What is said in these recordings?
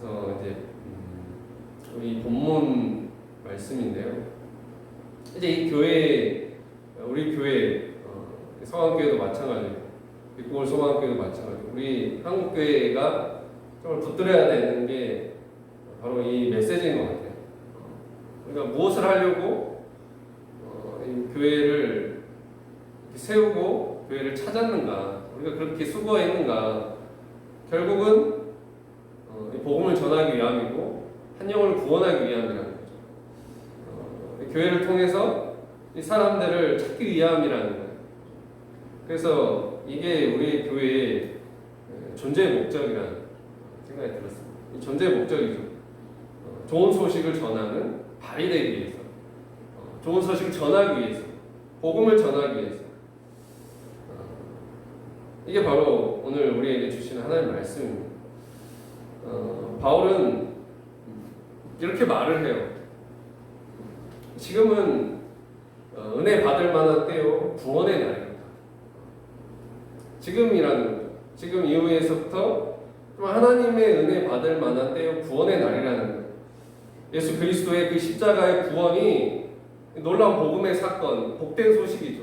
그래서 이제 우리 본문 말씀인데요. 이제 이 교회, 우리 교회, 성안교회도 마찬가지고, 빛고울 성안교회도 마찬가지고, 우리 한국교회가 정말 붙들어야 되는 게 바로 이 메시지인 것 같아요. 우리가 무엇을 하려고 이 교회를 세우고 교회를 찾았는가, 우리가 그렇게 수고했는가, 결국은 이 복음을 전하기 위함이고 한 영혼을 구원하기 위함이라는 거죠. 교회를 통해서 이 사람들을 찾기 위함이라는 거예요. 그래서 이게 우리 교회의 존재의 목적이라는 생각이 들었습니다. 이 존재의 목적이죠. 좋은 소식을 전하는 발이 되기 위해서, 좋은 소식을 전하기 위해서, 복음을 전하기 위해서. 이게 바로 오늘 우리에게 주시는 하나님의 말씀입니다. 바울은 이렇게 말을 해요. 지금은 은혜 받을 만한 때요, 구원의 날입니다. 지금이라는 거죠. 지금 이후에서부터 하나님의 은혜 받을 만한 때요, 구원의 날이라는 거예요. 예수 그리스도의 그 십자가의 구원이 놀라운 복음의 사건, 복된 소식이죠.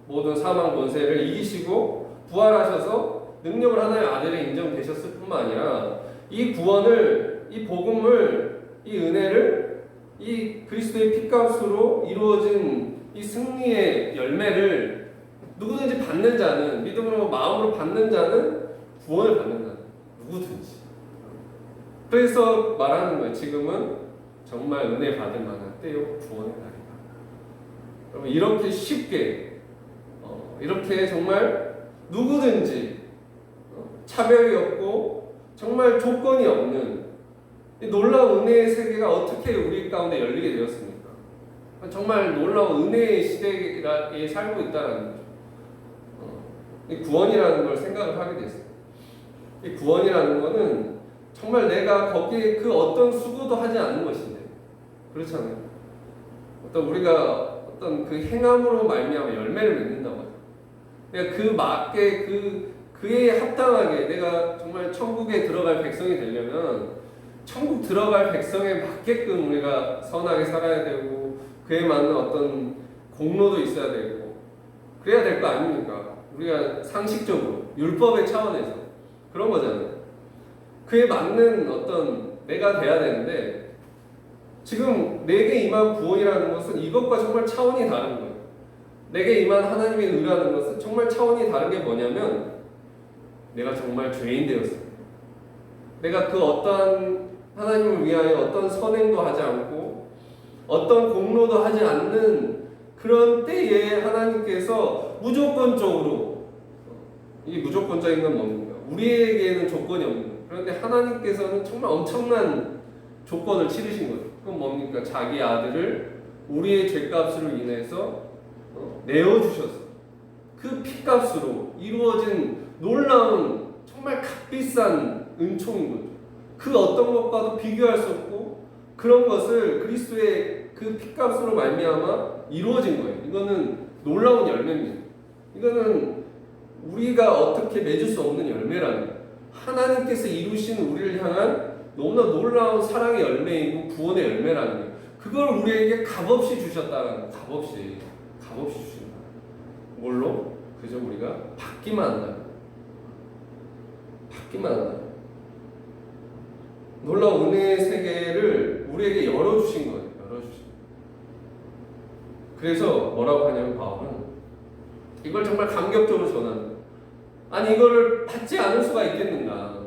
모든 사망 권세를 이기시고 부활하셔서 능력을 하나의 아들에 인정되셨을 뿐만 아니라 이 구원을, 이 복음을, 이 은혜를 이 그리스도의 피값으로 이루어진 이 승리의 열매를 누구든지 받는 자는, 믿음으로 마음으로 받는 자는 구원을 받는 자는 누구든지. 그래서 말하는 거예요. 지금은 정말 은혜 받을 만한 때요, 구원의 날이다. 여러분, 이렇게 쉽게 이렇게 정말 누구든지 차별이 없고 정말 조건이 없는 이 놀라운 은혜의 세계가 어떻게 우리 가운데 열리게 되었습니까? 정말 놀라운 은혜의 시대에 살고 있다는 거죠. 이 구원이라는 걸 생각을 하게 됐어요. 이 구원이라는 거는 정말 내가 거기에 그 어떤 수고도 하지 않는 것인데, 그렇잖아요. 우리가 어떤 그 행함으로 말미암아 열매를 맺는다고 하죠. 내가 그 맞게 그에 합당하게 내가 정말 천국에 들어갈 백성이 되려면 천국 들어갈 백성에 맞게끔 우리가 선하게 살아야 되고 그에 맞는 어떤 공로도 있어야 되고 그래야 될 거 아닙니까? 우리가 상식적으로 율법의 차원에서 그런 거잖아요. 그에 맞는 어떤 내가 돼야 되는데 지금 내게 임한 구원이라는 것은 이것과 정말 차원이 다른 거예요. 내게 임한 하나님의 의라는 것은 정말 차원이 다른 게 뭐냐면 내가 정말 죄인 되었습니다. 내가 그 어떠한 하나님을 위하여 어떤 선행도 하지 않고 어떤 공로도 하지 않는 그런 때에 하나님께서 무조건적으로, 이 무조건적인 건 뭡니까? 우리에게는 조건이 없는 거예요. 그런데 하나님께서는 정말 엄청난 조건을 치르신 거예요. 그건 뭡니까? 자기 아들을 우리의 죄값으로 인해서 내어주셨어요. 그 피값으로 이루어진 놀라운 정말 값비싼 은총인 거죠. 그 어떤 것과도 비교할 수 없고 그런 것을 그리스도의 그 피값으로 말미암아 이루어진 거예요. 이거는 놀라운 열매입니다. 이거는 우리가 어떻게 맺을 수 없는 열매라는 거예요. 하나님께서 이루신 우리를 향한 너무나 놀라운 사랑의 열매이고 구원의 열매라는 거예요. 그걸 우리에게 값없이 주셨다는 거예요. 값없이 주신다. 뭘로? 그저 우리가 받기만 한다. 받기만 한다. 놀라운 은혜의 세계를 우리에게 열어주신 거예요. 열어주신. 그래서 뭐라고 하냐면 바울은 이걸 정말 감격적으로 전하는 거예요. 아니 이거를 받지 않을 수가 있겠는가?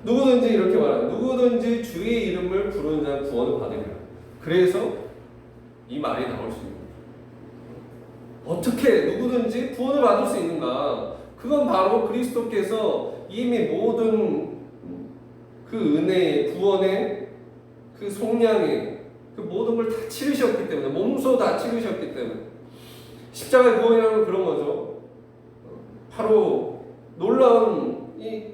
누구든지 이렇게 말하는, 누구든지 주의 이름을 부르는 자는 구원을 받으리라. 그래서 이 말이 나올 수 있는 거예요. 어떻게 누구든지 구원을 받을 수 있는가? 그건 바로 그리스도께서 이미 모든 그 은혜의 구원의 그 속량의 그 모든 걸 다 치르셨기 때문에, 몸소 다 치르셨기 때문에. 십자가의 구원이라는 그런 거죠. 바로 놀라운 이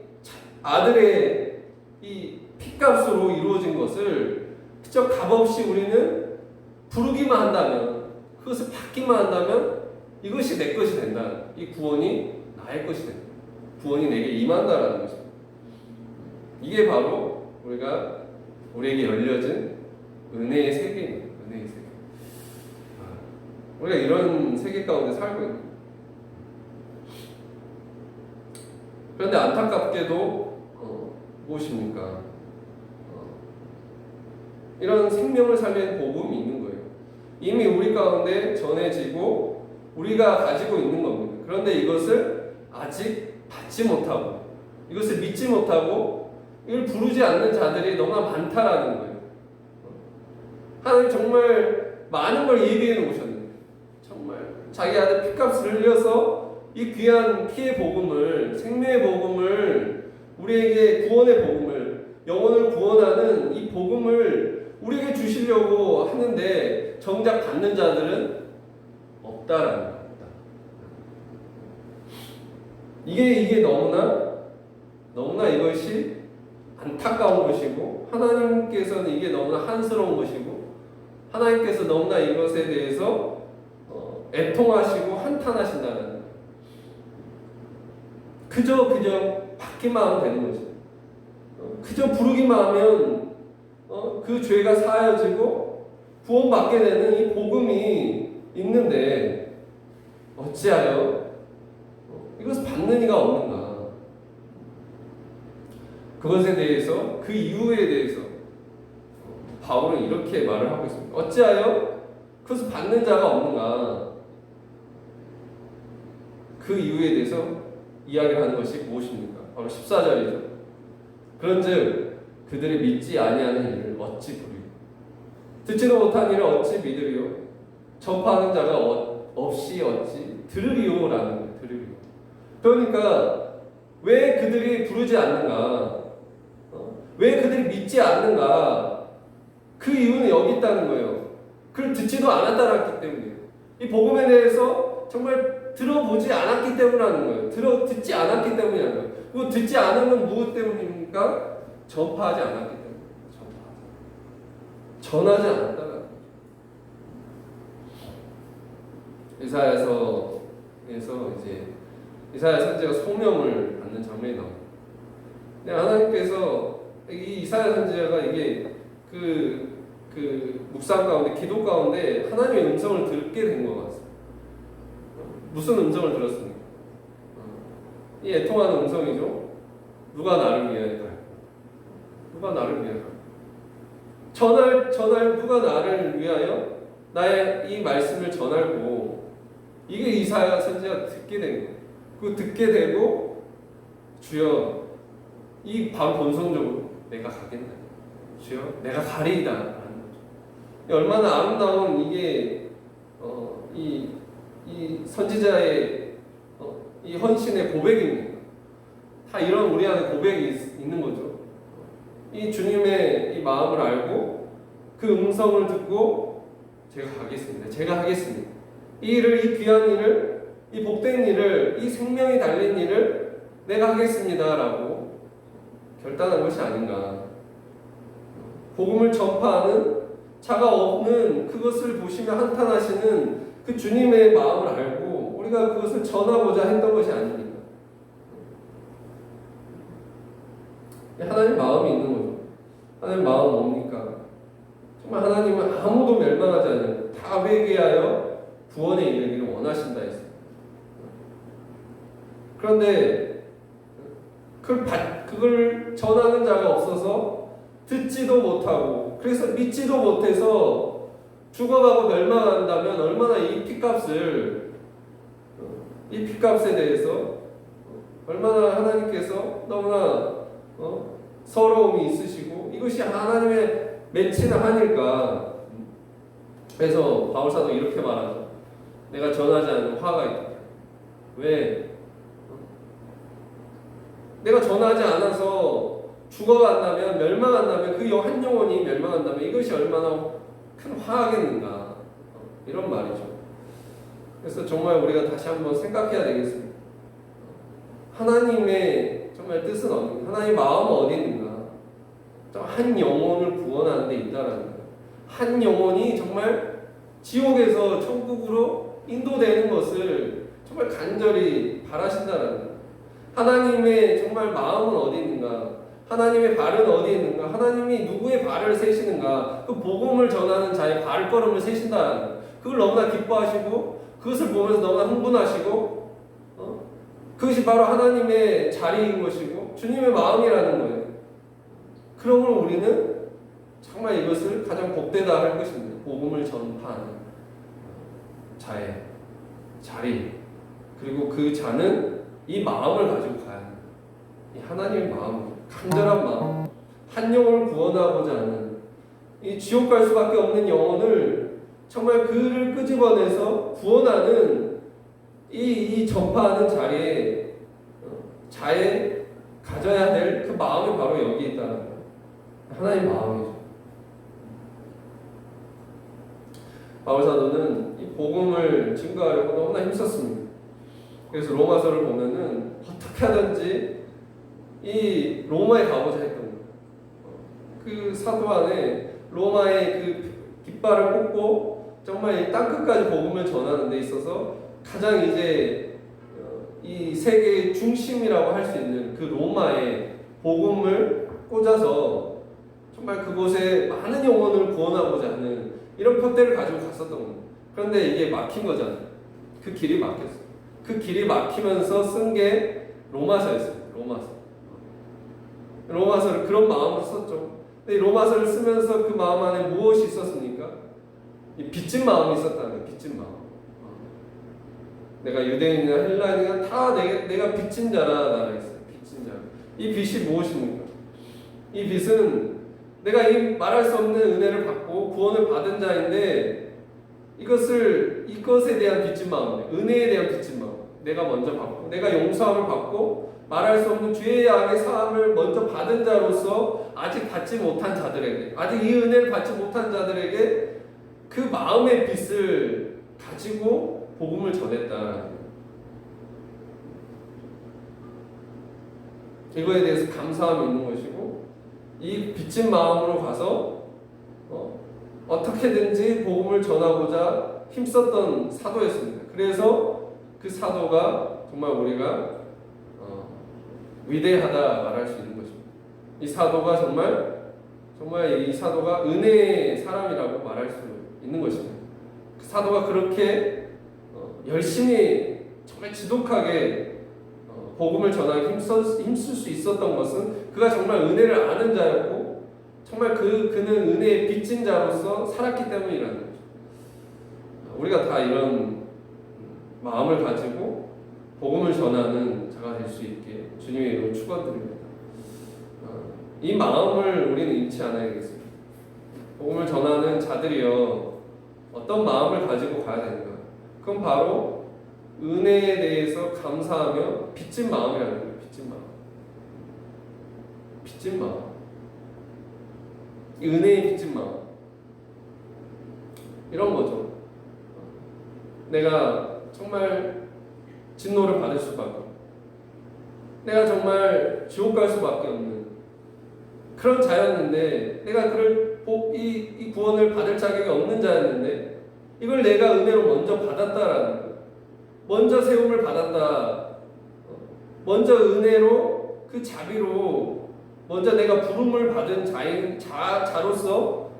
아들의 이 피값으로 이루어진 것을 그저 값없이 우리는 부르기만 한다면, 그것을 받기만 한다면 이것이 내 것이 된다. 이 구원이 나의 것이 된다. 구원이 내게 임한다라는 것입니다. 이게 바로 우리에게 열려진 은혜의 세계입니다. 은혜의 세계. 우리가 이런 세계 가운데 살고 있는 거예요. 그런데 안타깝게도 무엇입니까? 이런 생명을 살리는 복음이 있는 거예요. 이미 우리 가운데 전해지고 우리가 가지고 있는 겁니다. 그런데 이것을 아직 받지 못하고 이것을 믿지 못하고 이걸 부르지 않는 자들이 너무나 많다라는 거예요. 하나님 정말 많은 걸 예비해 놓으셨는데 정말 자기 아들 피값을 흘려서 이 귀한 피의 복음을, 생명의 복음을, 우리에게 구원의 복음을, 영혼을 구원하는 이 복음을 우리에게 주시려고 하는데 정작 받는 자들은 없다라는 겁니다. 이게 너무나 이것이 안타까운 것이고, 하나님께서는 이게 너무나 한스러운 것이고, 하나님께서 너무나 이것에 대해서 애통하시고 한탄하신다는 거예요. 그저 받기만 하면 되는 거죠. 그저 부르기만 하면 그 죄가 사하여지고 구원받게 되는 이 복음이 있는데 어찌하여 이것을 받는 이가 없는가? 그것에 대해서, 그 이유에 대해서 바울은 이렇게 말을 하고 있습니다. 어찌하여 그것을 받는 자가 없는가? 그 이유에 대해서 이야기를 하는 것이 무엇입니까? 바로 14절이죠. 그런즉 그들이 믿지 아니하는 일을 어찌 부리요? 듣지도 못한 일을 어찌 믿으리요? 전파하는 자가 없이 어찌 들으리요라는 거예요. 들으리요. 그러니까 왜 그들이 부르지 않는가? 왜 그들이 믿지 않는가? 그 이유는 여기 있다는 거예요. 그걸 듣지도 않았다는 때문이에요. 이 복음에 대해서 정말 들어보지 않았기 때문이라는 거예요. 듣지 않았기 때문이라는 거예요. 그리고 듣지 않은 건 무엇 때문입니까? 전파하지 않았기 때문이에요. 전하지 않았다는 거예요. 이사야서 이제 이사야 선지자가 소명을 받는 장면이 나옵니다. 근데 하나님께서 이 이사야 선지자가 이게 그 묵상 가운데, 기도 가운데 하나님의 음성을 듣게 된 것 같습니다. 무슨 음성을 들었습니까? 이 애통하는 음성이죠. 누가 나를 위하여? 누가 나를 위하여? 전할 누가 나를 위하여 나의 이 말씀을 전하고, 이게 이사야 선지자가 듣게 된 거예요. 그 듣게 되고, 주여 이 본성적으로 내가 가겠나? 주여 내가 가리이다 하는 거죠. 얼마나 아름다운 이게 이 선지자의 이 헌신의 고백입니다. 다 이런 우리 안에 고백이 있는 거죠. 이 주님의 이 마음을 알고 그 음성을 듣고 제가 가겠습니다. 제가 하겠습니다. 이 일을, 이 귀한 일을, 이 복된 일을, 이 생명이 달린 일을 내가 하겠습니다라고 결단한 것이 아닌가. 복음을 전파하는 자가 없는 그것을 보시며 한탄하시는 그 주님의 마음을 알고 우리가 그것을 전하고자 했던 것이 아닙니까? 하나님 마음이 있는 거죠. 하나님 마음 뭡니까? 정말 하나님은 아무도 멸망하지 않는 다 회개하여 구원에 이르기를 원하신다 했어요. 그런데 그걸 전하는 자가 없어서 듣지도 못하고, 그래서 믿지도 못해서 죽어가고 멸망한다면 얼마나 이 피값에 대해서 얼마나 하나님께서 너무나 서러움이 있으시고 이것이 하나님의 맺히는 한일까. 그래서 바울사도 이렇게 말하죠. 내가 전하지 않는 화가 있다. 왜? 내가 전하지 않아서 죽어간다면, 멸망한다면, 그 한 영혼이 멸망한다면 이것이 얼마나 큰 화하겠는가. 이런 말이죠. 그래서 정말 우리가 다시 한번 생각해야 되겠습니다. 하나님의 정말 뜻은 어딘가? 하나님의 마음은 어디 있는가? 한 영혼을 구원하는 데 있다라는 거예요. 한 영혼이 정말 지옥에서 천국으로 인도되는 것을 정말 간절히 바라신다라는 거예요. 하나님의 정말 마음은 어디 있는가? 하나님의 발은 어디에 있는가? 하나님이 누구의 발을 세시는가? 그 복음을 전하는 자의 발걸음을 세신다는 거예요. 그걸 너무나 기뻐하시고 그것을 보면서 너무나 흥분하시고 그것이 바로 하나님의 자리인 것이고 주님의 마음이라는 거예요. 그러므로 우리는 정말 이것을 가장 복되다 할 것입니다. 복음을 전파하는 자의 자리, 그리고 그 자는 이 마음을 가지고 가야 합니다. 이 하나님의 마음, 간절한 마음, 한 영혼을 구원하고자 하는, 이 지옥 갈 수밖에 없는 영혼을 정말 그를 끄집어내서 구원하는 이 전파하는 자리에 자에 가져야 될 그 마음이 바로 여기 있다는 거예요. 하나님의 마음이죠. 바울 사도는 이 복음을 증거하려고 너무나 힘썼습니다. 그래서 로마서를 보면은 어떻게 하든지 이 로마에 가고자 했던 거예요. 그 사도 안에 로마의 그 깃발을 꽂고 정말 이 땅끝까지 복음을 전하는 데 있어서 가장 이제 이 세계의 중심이라고 할 수 있는 그 로마에 복음을 꽂아서 정말 그곳에 많은 영혼을 구원하고자 하는 이런 표대를 가지고 갔었던 겁니다. 그런데 이게 막힌 거잖아요. 그 길이 막혔어요. 그 길이 막히면서 쓴 게 로마서였어요. 로마서를 그런 마음으로 썼죠. 근데 이 로마서를 쓰면서 그 마음 안에 무엇이 있었습니까? 이 빚진 마음이 있었다는 거예요. 빚진 마음. 내가 유대인이나 헬라인이나 다 내가 빚진 자라 나라 했어요. 빚진 자. 이 빚이 무엇입니까? 이 빚은 내가 이 말할 수 없는 은혜를 받고 구원을 받은 자인데 이것에 대한 빚진 마음, 은혜에 대한 빚진 마음. 내가 먼저 받고 내가 용서함을 받고 말할 수 없는 죄의 악의 사함을 먼저 받은 자로서 아직 받지 못한 자들에게, 아직 이 은혜를 받지 못한 자들에게 그 마음의 빚을 가지고 복음을 전했다라는 거예요. 이거에 대해서 감사함이 있는 것이고, 이 빚진 마음으로 가서 어떻게든지 복음을 전하고자 힘썼던 사도였습니다. 그래서 그 사도가 정말 우리가 위대하다 말할 수 있는 것입니다. 이 사도가 정말 이 사도가 은혜의 사람이라고 말할 수 있는 것입니다. 그 사도가 그렇게 열심히 정말 지독하게 복음을 전하기 힘쓸 수 있었던 것은 그가 정말 은혜를 아는 자였고 정말 그는 은혜의 빚진 자로서 살았기 때문이라는 거죠. 우리가 다 이런 마음을 가지고 복음을 전하는 자가 될 수 있게 주님의 이름으로 축원드립니다. 이 마음을 우리는 잃지 않아야겠습니다. 복음을 전하는 자들이여 어떤 마음을 가지고 가야 되는가? 그건 바로 은혜에 대해서 감사하며 빚진 마음이라는 거예요. 빚진 마음. 이 은혜의 빚진 마음. 이런 거죠. 내가 정말 진노를 받을 수밖에, 내가 정말 지옥 갈 수밖에 없는 그런 자였는데, 내가 이 구원을 받을 자격이 없는 자였는데, 이걸 내가 은혜로 먼저 받았다라는 거예요. 먼저 세움을 받았다. 먼저 은혜로 그 자비로 먼저 내가 부름을 받은 자로서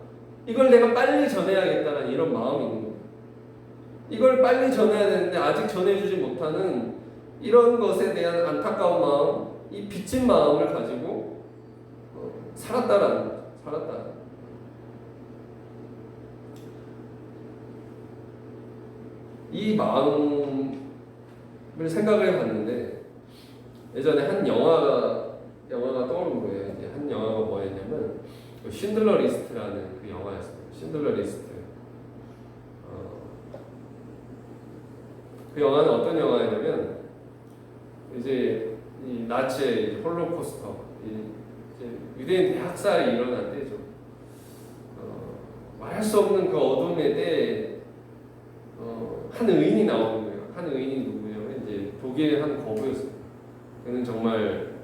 이걸 내가 빨리 전해야겠다는 이런 마음이 있는 거예요. 이걸 빨리 전해야 되는데 아직 전해주지 못하는 이런 것에 대한 안타까운 마음, 이 빚진 마음을 가지고 살았다라는 거죠. 살았다. 이 마음을 생각을 해봤는데 예전에 한 영화가 떠오른 거예요. 이제 한 영화가 뭐였냐면 신들러 리스트라는 그 영화였어요. 신들러 리스트. 그 영화는 어떤 영화였냐면 이제 이 나치의 홀로코스터, 이제 유대인 대학살이 일어날 때죠. 말할 수 없는 그 어둠의 때에 한 의인이 나오는 거예요. 한 의인이 누구예요? 이제 독일의 한 거부였어요. 그는 정말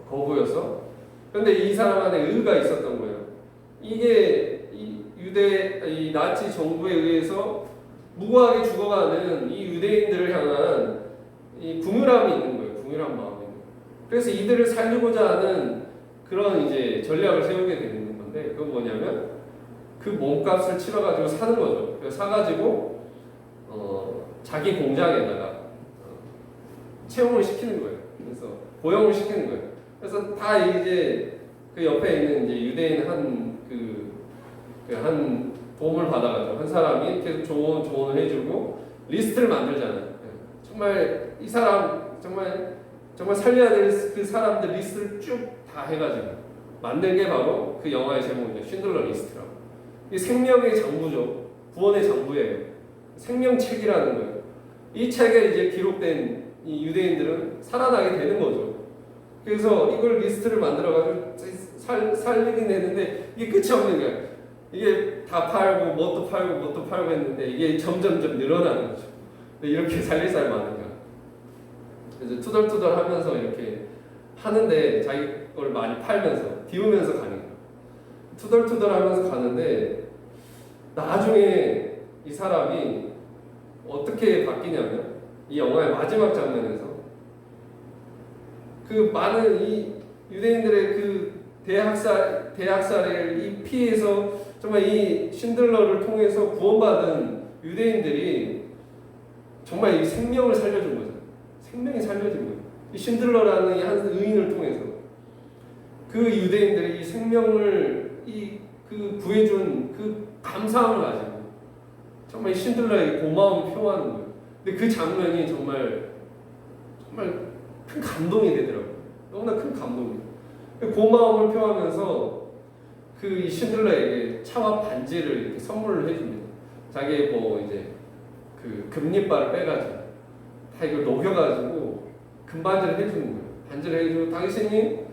거부여서, 그런데 이 사람 안에 의가 있었던 거예요. 이게 이 나치 정부에 의해서 무고하게 죽어가는 이 유대인들을 향한 이 궁휼함이 있는 거예요. 궁휼한 마음이. 그래서 이들을 살리고자 하는 그런 이제 전략을 세우게 되는 건데, 그건 뭐냐면 그 몸값을 치러가지고 사는 거죠. 그래서 사가지고 자기 공장에다가 채용을 시키는 거예요. 그래서 고용을 시키는 거예요. 그래서 다 이제 그 옆에 있는 이제 유대인 한 도움을 받아가지고 한 사람이 계속 조언을 해주고 리스트를 만들잖아요. 정말 이 사람 정말 살려야 될 그 사람들 리스트를 쭉 다 해가지고 만든 게 바로 그 영화의 제목이죠. 쉰들러 리스트라고. 이 생명의 장부죠. 구원의 장부예요. 생명책이라는 거예요. 이 책에 이제 기록된 이 유대인들은 살아나게 되는 거죠. 그래서 이걸 리스트를 만들어가지고 살리긴 했는데 이게 끝이 없는 거예요. 이게 다 팔고 뭣도 팔고 했는데 이게 점점점 늘어나는 거죠. 이렇게 살릴 사람이 많은가. 그래서 투덜투덜 하면서 이렇게 하는데 자기 걸 많이 팔면서 비우면서 가는 거예요. 투덜투덜 하면서 가는데 나중에 이 사람이 어떻게 바뀌냐면 이 영화의 마지막 장면에서 그 많은 이 유대인들의 그 대학살을 이 피해서 정말 이 신들러를 통해서 구원받은 유대인들이 정말 이 생명을 살려준 거죠. 생명이 살려진 거예요. 이 신들러라는 이 한 의인을 통해서 그 유대인들이 이 생명을 그 구해준 그 감사함을 가지고 정말 이 신들러의 고마움을 표하는 거예요. 근데 그 장면이 정말 큰 감동이 되더라고요. 너무나 큰 감동이에요. 고마움을 표하면서 그 이 신들러에게 차와 반지를 이렇게 선물을 해줍니다. 자기의 뭐 이제 그 금리발을 빼가지고 다 이걸 녹여가지고 금반지를 해주는 거예요. 반지를 해주고 당신이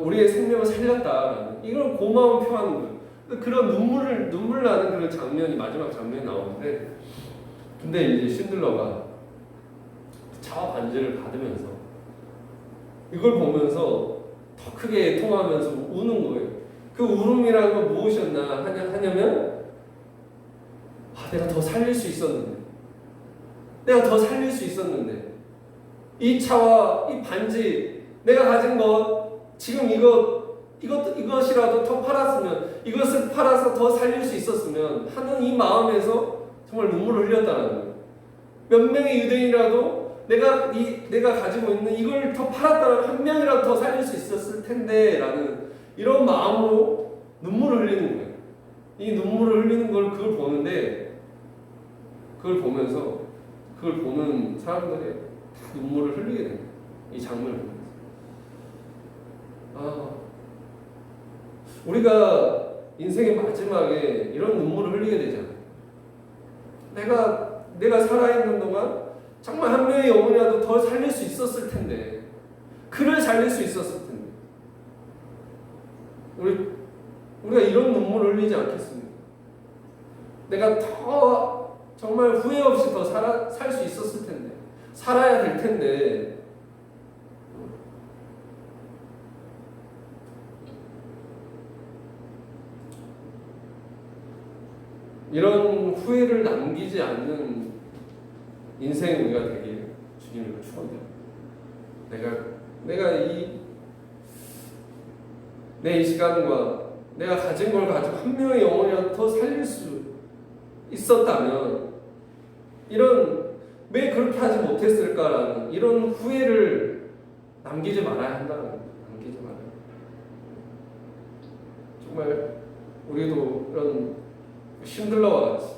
우리의 생명을 살렸다라는 이런 고마움을 표하는 거예요. 그런 눈물 나는 그런 장면이 마지막 장면이 나오는데, 근데 이제 신들러가 차와 반지를 받으면서 이걸 보면서 더 크게 통하면서 우는 거예요. 그 울음이라는 건 무엇이었나 하냐면 내가 더 살릴 수 있었는데, 이 차와 이 반지, 내가 가진 것, 지금 이것이라도 더 팔았으면, 이것을 팔아서 더 살릴 수 있었으면 하는 이 마음에서 정말 눈물을 흘렸다는 거예요. 몇 명의 유대인이라도 내가 가지고 있는 이걸 더 팔았다면 한 명이라도 더 살릴 수 있었을 텐데 라는 이런 마음으로 눈물을 흘리는 거예요. 이 눈물을 흘리는 그걸 보는데, 그걸 보면서 그걸 보는 사람들이 다 눈물을 흘리게 됩니다. 이 장면을 보면서 우리가 인생의 마지막에 이런 눈물을 흘리게 되잖아요. 내가 살아있는 동안 정말 한 명의 영혼이라도 더 살릴 수 있었을 텐데, 그를 살릴 수 있었을 텐데, 우리가 이런 눈물을 흘리지 않겠습니까? 내가 더 정말 후회 없이 더 살 수 있었을 텐데, 살아야 될 텐데, 이런 후회를 남기지 않는 인생 우리가 되길 주님을 축원드립니다. 내가 내 이 시간과 내가 가진 걸 가지고 한 명의 영혼이라도 더 살릴 수 있었다면, 왜 그렇게 하지 못했을까라는 이런 후회를 남기지 말아야 한다는 거예요. 남기지 말아야. 정말 우리도 이런 신들러와 같이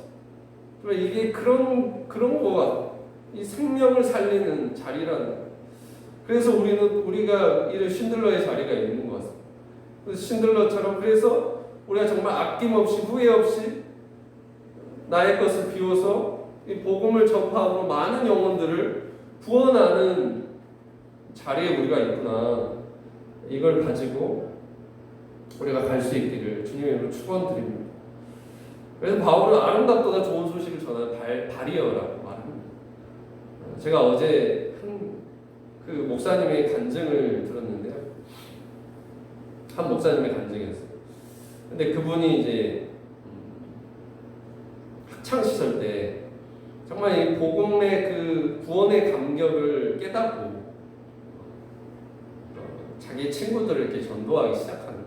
정말 이게 그런 거가 이 생명을 살리는 자리라는 거예요. 그래서 우리가 이런 신들러의 자리가 있는 것 같습니다. 그래서 신들러처럼, 그래서 우리가 정말 아낌없이 후회 없이 나의 것을 비워서 이 복음을 전파함으로 많은 영혼들을 구원하는 자리에 우리가 있구나. 이걸 가지고 우리가 갈 수 있기를 주님의 이름으로 축원드립니다. 그래서 바울은 아름답도다 좋은 소식을 전하는 발이어라고 말합니다. 제가 어제 그 목사님의 간증을 들었는데요. 한 목사님의 간증이었어요. 근데 그분이 이제 학창 시절 때 정말 이 복음의 그 구원의 감격을 깨닫고 자기의 친구들을 이렇게 전도하기 시작하는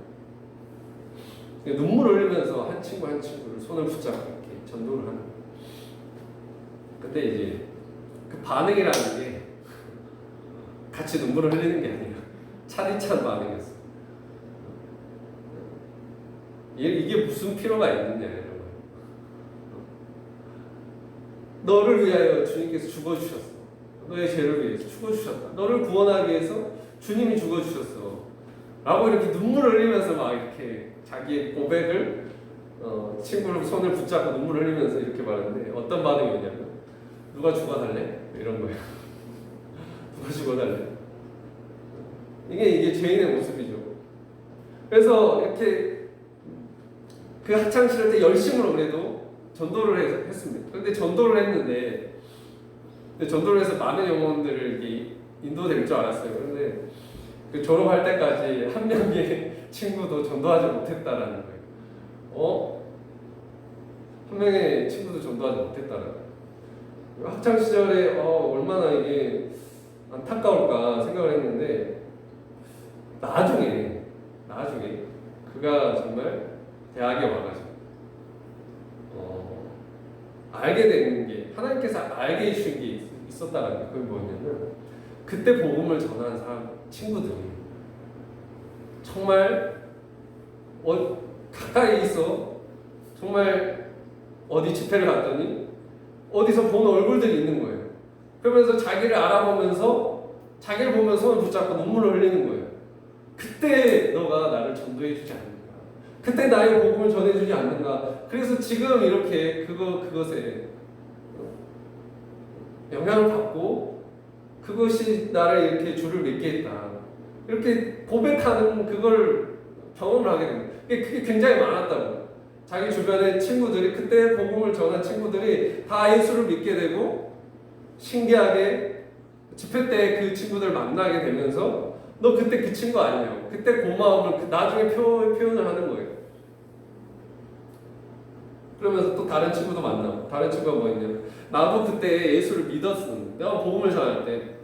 거예요. 눈물을 흘리면서 한 친구 한 친구를 손을 붙잡고 이렇게 전도를 하는 거예요. 근데 이제 그 반응이라는 게 같이 눈물을 흘리는 게 아니라 차디찬 반응이었어요. 이게 무슨 필요가 있느냐 이런 거예요. 너를 위하여 주님께서 죽어주셨어. 너의 죄를 위해서 죽어주셨다. 너를 구원하기 위해서 주님이 죽어주셨어. 라고 이렇게 눈물을 흘리면서 막 이렇게 자기의 고백을 친구를 손을 붙잡고 눈물을 흘리면서 이렇게 말하는데 어떤 반응이었냐면 누가 죽어달래? 이런 거예요. 누가 죽어달래? 이게 죄인의 모습이죠. 그래서 이렇게 그 학창시절 때 열심으로 그래도 전도를 했습니다. 그런데 전도를 했는데 전도를 해서 많은 영혼들을 인도될 줄 알았어요. 그런데 그 졸업할 때까지 한 명의 친구도 전도하지 못했다라는 거예요. 한 명의 친구도 전도하지 못했다라는 거예요. 학창 시절에 얼마나 이게 안타까울까 생각을 했는데 나중에 그가 정말 대학에 와가지고 알게 되는 게 하나님께서 알게 해주신 게 있었다라는 게 그게 뭐냐면 그때 복음을 전하는 사람 친구들이 정말 가까이 있어 정말 어디 집회를 갔더니 어디서 본 얼굴들이 있는 거예요. 그러면서 자기를 알아보면서 자기를 보면서 손을 붙잡고 눈물을 흘리는 거예요. 그때 너가 나를 전도해 주지 않는가? 그때 나의 복음을 전해 주지 않는가? 그래서 지금 이렇게 그것에 영향을 받고 그것이 나를 이렇게 주를 믿게 했다. 이렇게 고백하는 그걸 경험을 하게 됩니다. 그게 굉장히 많았다고. 자기 주변의 친구들이 그때 복음을 전한 친구들이 다 예수를 믿게 되고 신기하게 집회 때 그 친구들 만나게 되면서 너 그때 그 친구 아니냐고 그때 고마움을 나중에 표현을 하는 거예요. 그러면서 또 다른 친구도 만나고 다른 친구가 뭐 있냐면 나도 그때 예수를 믿었어. 내가 복음을 전할 때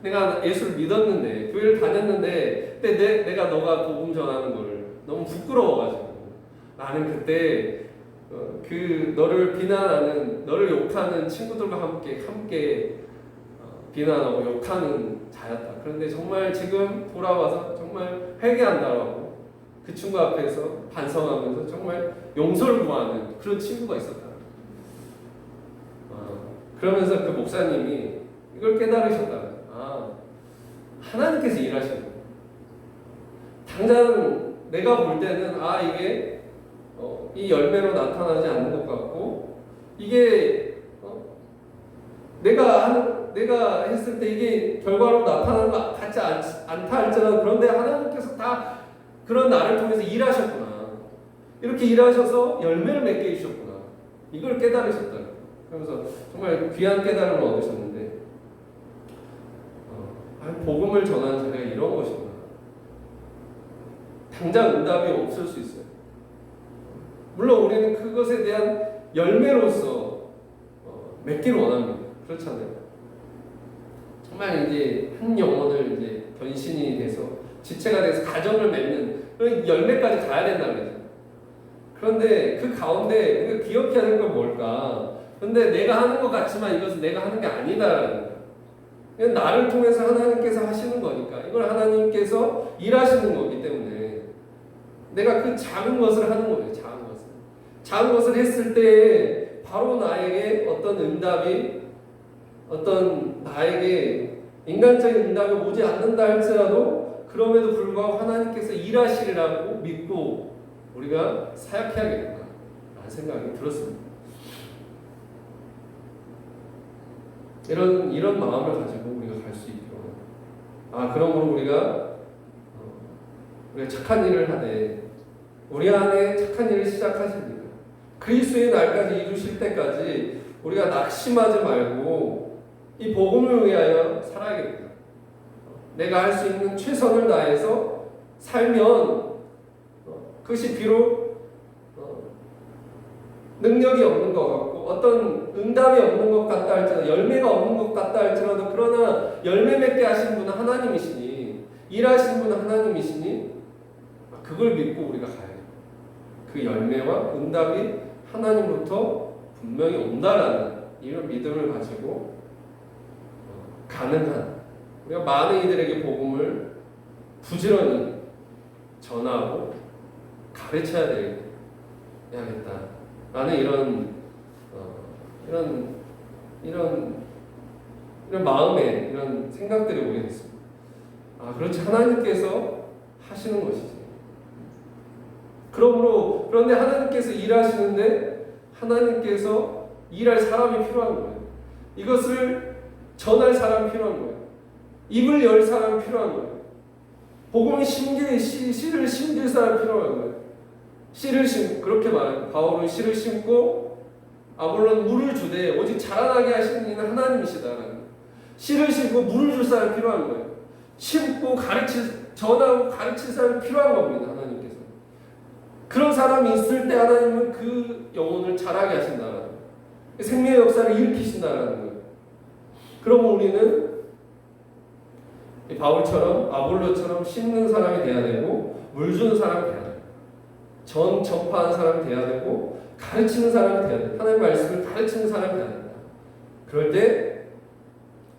내가 예수를 믿었는데 교회를 다녔는데 그때 내가 너가 복음 전하는 걸 너무 부끄러워가지고 나는 그때 그 너를 비난하는 너를 욕하는 친구들과 함께 비난하고 욕하는 자였다. 그런데 정말 지금 돌아와서 정말 회개한다라고 그 친구 앞에서 반성하면서 정말 용서를 구하는 그런 친구가 있었다. 그러면서 그 목사님이 이걸 깨달으셨다. 하나님께서 일하시는 거예요. 당장 내가 볼 때는 이게 이 열매로 나타나지 않는 것 같고 이게 내가 했을 때 이게 결과로 나타나는 것 같지 않다 할지라도 그런데 하나님께서 다 그런 나를 통해서 일하셨구나. 이렇게 일하셔서 열매를 맺게 해주셨구나. 이걸 깨달으셨다. 그러면서 정말 귀한 깨달음을 얻으셨는데 복음을 전하는 자가 이런 것이구나. 당장 응답이 없을 수 있어요. 물론 우리는 그것에 대한 열매로서 맺기를 원합니다. 그렇잖아요. 정말 이제 한 영혼을 이제 변신이 돼서 지체가 돼서 가정을 맺는 그런 열매까지 가야 된다 그러죠. 그런데 그 가운데 우리가 기억해야 될 건 뭘까? 그런데 내가 하는 것 같지만 이것은 내가 하는 게 아니다라는 거예요. 이건 나를 통해서 하나님께서 하시는 거니까 이걸 하나님께서 일하시는 거기 때문에 내가 그 작은 것을 하는 거예요. 작은 것을 했을 때 바로 나에게 어떤 응답이 어떤 나에게 인간적인 응답이 오지 않는다 할지라도 그럼에도 불구하고 하나님께서 일하시리라고 믿고 우리가 사역해야겠구나 라는 생각이 들었습니다. 이런 마음을 가지고 우리가 갈 수 있도록 그러므로 우리가 착한 일을 하되 우리 안에 착한 일을 시작하십니다. 그리스도의 날까지 이루실 때까지 우리가 낙심하지 말고 이 복음을 위하여 살아야겠다. 내가 할 수 있는 최선을 다해서 살면 그것이 비록 능력이 없는 것 같고 어떤 응답이 없는 것 같다 할지라도 열매가 없는 것 같다 할지라도 그러나 열매 맺게 하신 분은 하나님이시니 일하신 분은 하나님이시니 그걸 믿고 우리가 가야 돼요. 그 열매와 응답이 하나님부터 분명히 온다라는 이런 믿음을 가지고 가능한, 우리가 많은 이들에게 복음을 부지런히 전하고 가르쳐야 되겠다라는 이런 마음에 이런 생각들이 오게 됐습니다. 그렇지, 하나님께서 하시는 것이지. 그런데 하나님께서 일하시는데 하나님께서 일할 사람이 필요한 거예요. 이것을 전할 사람이 필요한 거예요. 입을 열 사람이 필요한 거예요. 복음의 씨를 심길 사람이 필요한 거예요. 씨를 심고, 그렇게 말해요. 바울은 씨를 심고 아볼로는 물을 주되 오직 자라나게 하시는 이는 하나님이시다라는 거예요. 씨를 심고 물을 줄 사람이 필요한 거예요. 심고 전하고 가르칠 사람이 필요한 겁니다. 하나님께서. 그런 사람이 있을 때 하나님은 그 영혼을 자라게 하신다라는 거예요. 생명의 역사를 일으키신다라는 거예요. 그러면 우리는 바울처럼 아볼로처럼 심는 사람이 돼야 되고 물 주는 사람이 돼야 돼요. 전파하는 사람이 돼야 되고 가르치는 사람이 돼야 돼요. 하나님의 말씀을 가르치는 사람이 돼야 된다. 그럴 때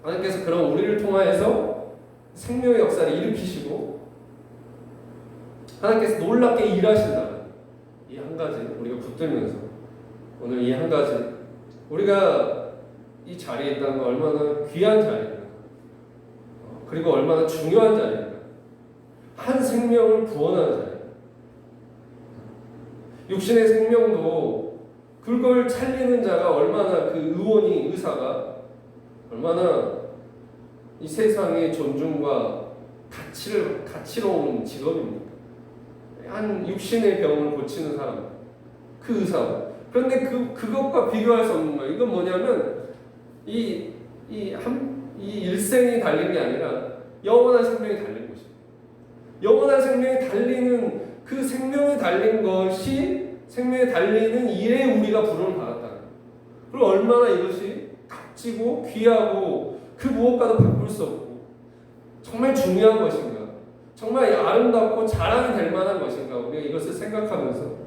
하나님께서 그런 우리를 통하여서 생명의 역사를 일으키시고 하나님께서 놀랍게 일하신다. 이 한 가지 우리가 붙들면서 오늘 이 한 가지, 우리가 이 자리에 있다는 건 얼마나 귀한 자리인가, 그리고 얼마나 중요한 자리인가. 한 생명을 구원하는 자리. 육신의 생명도 그걸 살리는 자가 얼마나, 그 의사가 얼마나 이 세상의 존중과 가치로운 직업입니다. 한 육신의 병을 고치는 사람, 그 의사. 그런데 그것과 비교할 수 없는 거예요. 이건 뭐냐면 이 일생이 달린 게 아니라 영원한 생명이 달린 것이에요. 영원한 생명이 달리는 그 생명이 달린 것이 생명이 달리는 일에 우리가 부름을 받았다는 거예요. 그리고 얼마나 이것이 값지고 귀하고 그 무엇과도 바꿀 수 없고 정말 중요한 것인가, 정말 아름답고 자랑이 될 만한 것인가, 우리가 이것을 생각하면서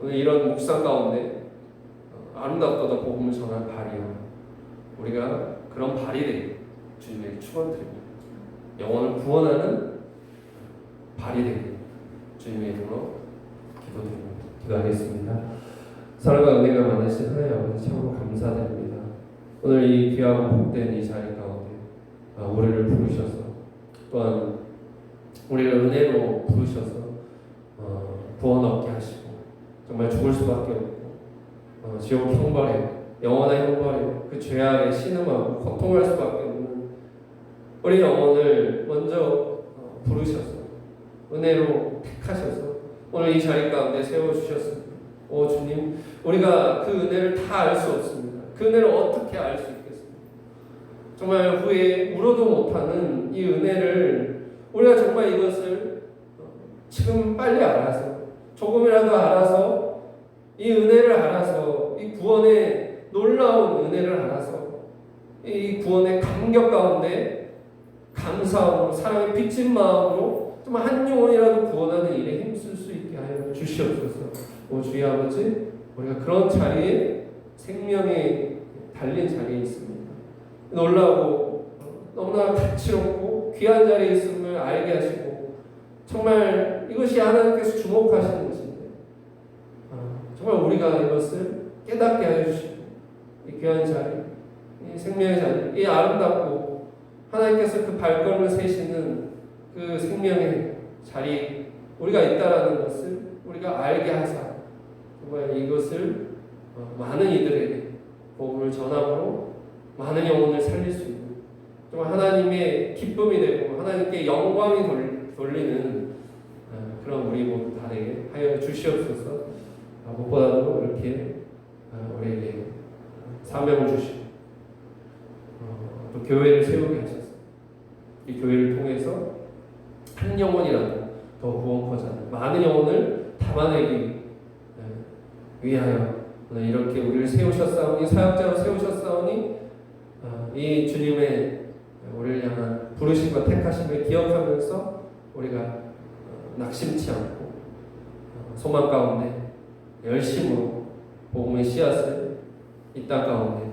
오늘 이런 묵상 가운데 아름답도다 복음을 전한 발이요, 우리가 그런 발이 되길 주님에게 축원드립니다. 영혼을 구원하는 발이 되길 주님의 이름으로 기도하겠습니다. 사랑과 은혜가 많으신 하나님 아버지, 참으로 감사드립니다. 오늘 이 귀하고 복된 이 자리 가운데 우리를 부르셔서, 또한 우리를 은혜로 부르셔서 구원 얻게 하시고 정말 죽을 수밖에 없고 지옥 형벌에, 영원한 형벌에 그 죄 아래 신음하고 고통할 수밖에 없는 우리 영혼을 먼저 부르셔서 은혜로 택하셔서 오늘 이 자리 가운데 세워주셨습니다. 오 주님, 우리가 그 은혜를 다 알 수 없습니다. 그 은혜를 어떻게 알 수 있겠습니까? 정말 후에 물어도 못하는 이 은혜를 우리가 정말 이것을 지금 빨리 알아서, 조금이라도 알아서, 이 은혜를 알아서, 이 구원의 놀라운 은혜를 알아서 이 구원의 감격 가운데 감사함으로, 사랑의 빚진 마음으로 정말 한 영혼이라도 구원하는 일에 힘쓸 수 있게 하여 주시옵소서. 오 주의 아버지, 우리가 그런 자리에, 생명에 달린 자리에 있습니다. 놀라고 너무나 가치롭고 귀한 자리에 있음을 알게 하시고 정말 이것이 하나님께서 주목하시는 것인데 정말 우리가 이것을 깨닫게 하여 주시고 이 귀한 자리, 이 생명의 자리, 이 아름답고 하나님께서 그 발걸음을 세시는 그 생명의 자리 우리가 있다라는 것을 우리가 알게 하사 정말 이것을 많은 이들에게 복음을 전함으로 많은 영혼을 살릴 수 있는 정말 하나님의 기쁨이 되고 하나님께 영광이 돌리는 그런 우리 모두 다 되게 하여 주시옵소서. 무엇보다도 이렇게 우리에게 사명을 주시고 또 교회를 세우게 하셔서 이 교회를 통해서 한 영혼이라도 더 구원코자 많은 영혼을 담아내기 위하여 오늘 이렇게 우리를 세우셨사오니, 사역자로 세우셨사오니 이 주님의 우리를 향한 부르심과 택하심을 기억하면서 우리가 낙심치 않고 소망 가운데 열심으로 복음의 씨앗을 이 땅 가운데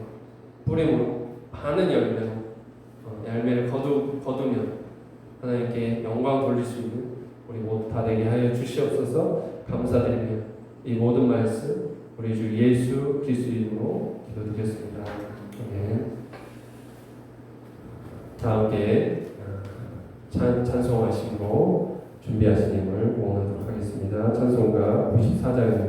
뿌림으로 많은 열매를 거두면 하나님께 영광 돌릴 수 있는 우리 모두 다 되게 하여 주시옵소서. 감사드리며 이 모든 말씀 우리 주 예수 그리스도 이름으로 기도드렸습니다. 아멘. 다 함께 찬송하시고 준비하신 힘을 응원하도록 하겠습니다. 찬송가 94장입니다.